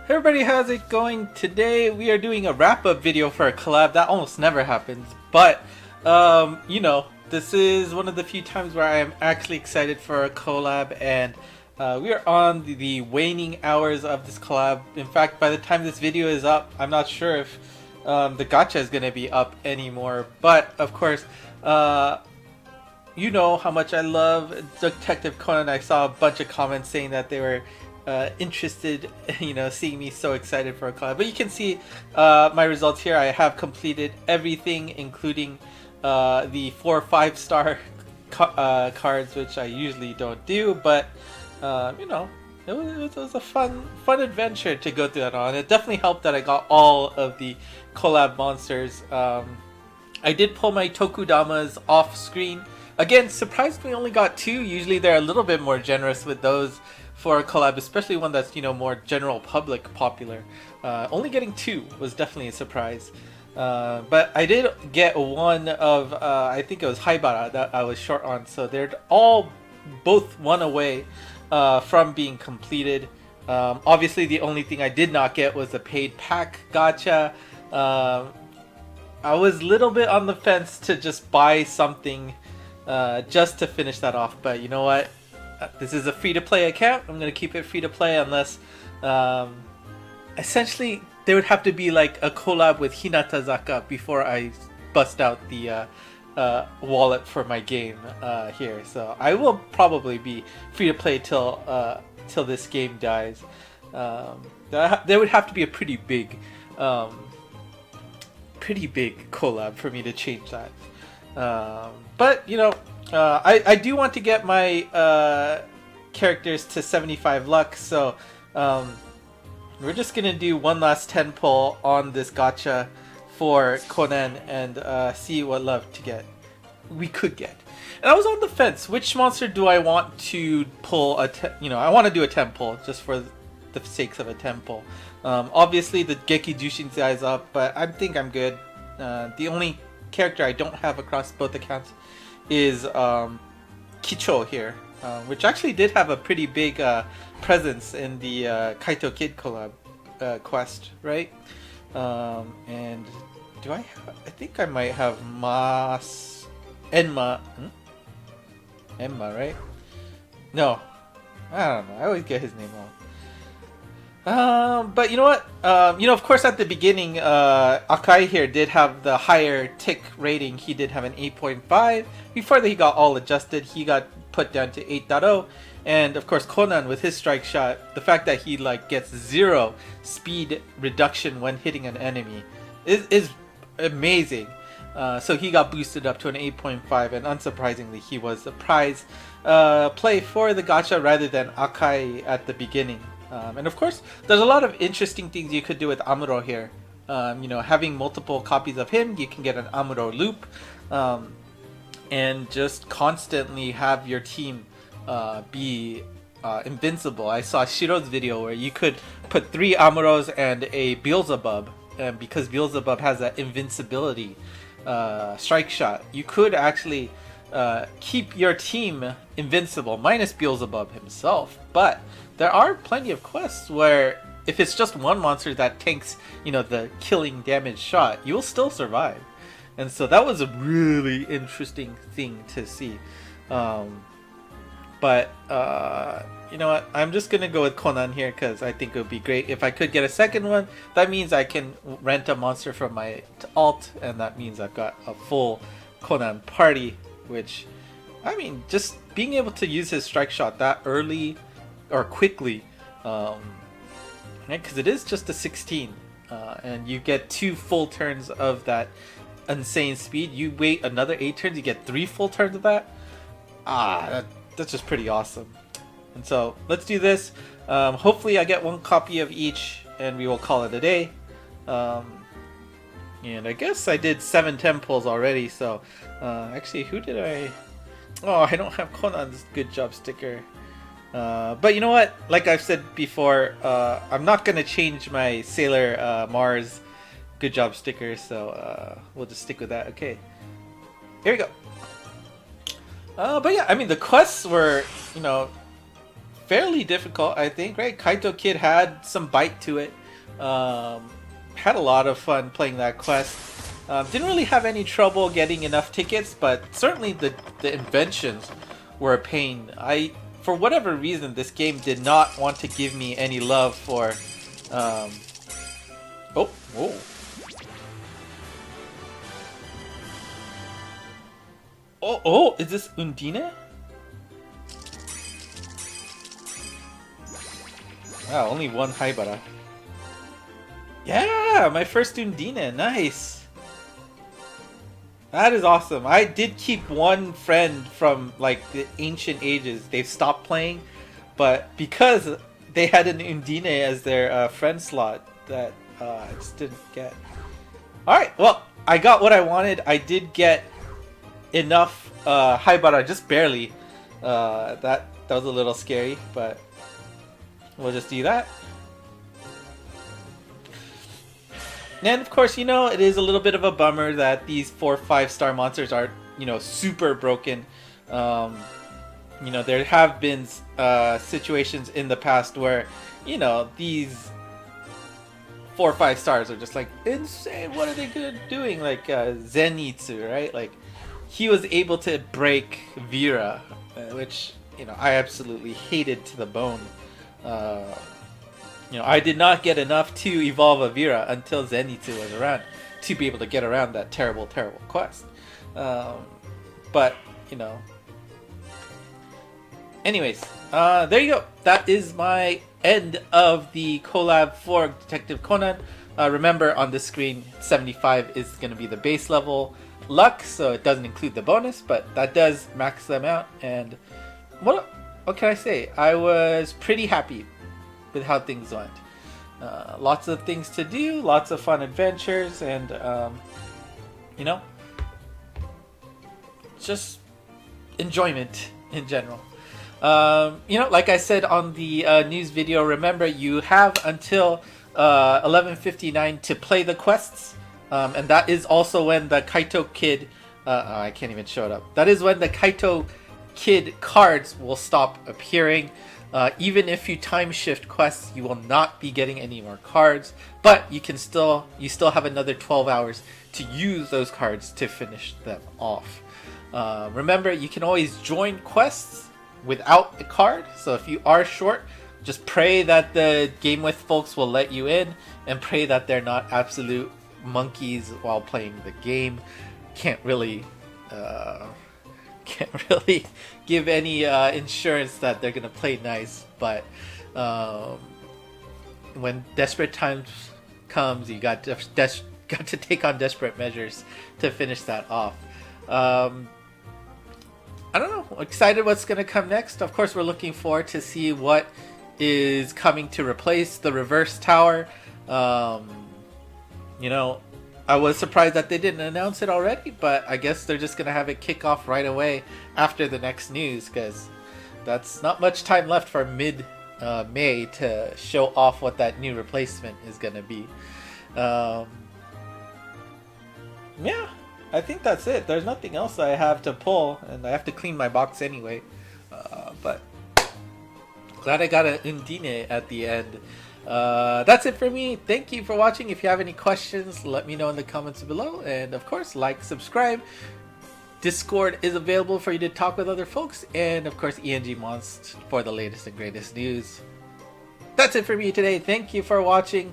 Hey everybody, how's it going? Today we are doing a wrap-up video for a collab. That almost never happens, but this is one of the few times where I am actually excited for a collab, and we are on the waning hours of this collab. In fact, by the time this video is up, I'm not sure if the gacha is going to be up anymore, but of course, you know how much I love Detective Conan. I saw a bunch of comments saying that they were interested, seeing me so excited for a collab. But you can see my results here. I have completed everything, including the 4 5-star cards, which I usually don't do. But it was a fun adventure to go through that on. It definitely helped that I got all of the collab monsters. I did pull my Tokudamas off screen. Again, surprisingly only got 2. Usually they're a little bit more generous with those for a collab, especially one that's more general public popular. Only getting 2 was definitely a surprise. But I did get one of I think it was Haibara that I was short on, so they're all both one away from being completed. Obviously the only thing I did not get was the paid pack gacha. I was a little bit on the fence to just buy something just to finish that off, but you know what? This is a free-to-play account. I'm going to keep it free-to-play unless... essentially, there would have to be like a collab with Hinatazaka before I bust out the wallet for my game here. So I will probably be free-to-play till this game dies. There would have to be a pretty big collab for me to change that. But I do want to get my characters to 75 luck, so we're just gonna do one last 10 pull on this gacha for Conan and see what love we could get. And I was on the fence. Which monster do I want to pull? I want to do a 10 pull just for the sakes of a 10 pull. Obviously the Geki Jushinsai is up, but I think I'm good. The only character I don't have across both accounts is Kicho here, which actually did have a pretty big presence in the Kaito Kid collab quest, right? And do I think I might have Enma, right? No, I don't know. I always get his name wrong. But you know what? Of course, at the beginning, Akai here did have the higher tick rating. He did have an 8.5. Before he got all adjusted, he got put down to 8.0. And of course, Conan with his strike shot, the fact that he gets 0 speed reduction when hitting an enemy is amazing. So he got boosted up to an 8.5, and unsurprisingly, he was a prize play for the gacha rather than Akai at the beginning. And of course, there's a lot of interesting things you could do with Amuro here. Having multiple copies of him, you can get an Amuro loop, and just constantly have your team be invincible. I saw Shiro's video where you could put 3 Amuros and a Beelzebub, and because Beelzebub has that invincibility strike shot, you could actually keep your team invincible, minus Beelzebub himself. But there are plenty of quests where if it's just one monster that tanks, the killing damage shot, you will still survive. And so that was a really interesting thing to see. But you know what? I'm just gonna go with Conan here because I think it would be great if I could get a second one. That means I can rent a monster from my alt, and that means I've got a full Conan party. Which, I mean, just being able to use his strike shot that early or quickly, right? Because it is just a 16, and you get 2 full turns of that insane speed. You wait another 8 turns, you get 3 full turns of that. That's just pretty awesome. And so let's do this. Hopefully I get 1 copy of each, and we will call it a day. And I guess I did 7-10 pulls already, so actually, who did I... Oh, I don't have Conan's good job sticker. But you know what? Like I've said before, I'm not going to change my Sailor Mars good job sticker, so we'll just stick with that. Okay, here we go. But yeah, I mean, the quests were, fairly difficult, I think, right? Kaito Kid had some bite to it. Had a lot of fun playing that quest. Didn't really have any trouble getting enough tickets, but certainly the inventions were a pain. For whatever reason, this game did not want to give me any love for... Oh, whoa. Oh, is this Undine? Wow, only one Haibara. Yeah, my first Undine, nice. That is awesome. I did keep one friend from like the ancient ages. They've stopped playing, but because they had an Undine as their friend slot, that I just didn't get. Alright, well, I got what I wanted. I did get enough Haibara, just barely. That was a little scary, but we'll just do that. And of course, you know, it is a little bit of a bummer that these 4-5 star monsters are, you know, super broken. You know, there have been situations in the past where, you know, these 4-5 stars are just like insane. What are they doing? Like Zenitsu, right? Like he was able to break Vera, which, you know, I absolutely hated to the bone. You know, I did not get enough to evolve a Vera until Zenitsu was around to be able to get around that terrible, terrible quest. But, you know. Anyways, there you go. That is my end of the collab for Detective Conan. Remember, on this screen, 75 is going to be the base level luck, so it doesn't include the bonus, but that does max them out. And what can I say? I was pretty happy with how things went. Lots of things to do, lots of fun adventures, and you know, just enjoyment in general. You know, like I said on the news video, remember you have until 11:59 to play the quests, and that is also when the Kaito Kid I can't even show it up. That is when the Kaito Kid cards will stop appearing. Even if you time shift quests, you will not be getting any more cards, but you still have another 12 hours to use those cards to finish them off. Remember, you can always join quests without a card, so if you are short, just pray that the Game With folks will let you in, and pray that they're not absolute monkeys while playing the game. Can't really give any insurance that they're gonna play nice, but when desperate times comes, you got to take on desperate measures to finish that off. I don't know. Excited what's gonna come next. Of course, we're looking forward to see what is coming to replace the reverse tower. You know, I was surprised that they didn't announce it already, but I guess they're just gonna have it kick off right away after the next news, because that's not much time left for mid-May to show off what that new replacement is gonna be. Yeah, I think that's it. There's nothing else I have to pull, and I have to clean my box anyway. But glad I got an Undine at the end. That's it for me. Thank you for watching. If you have any questions, let me know in the comments below. And of course, like, subscribe. Discord is available for you to talk with other folks. And of course, ENG Monst for the latest and greatest news. That's it for me today. Thank you for watching.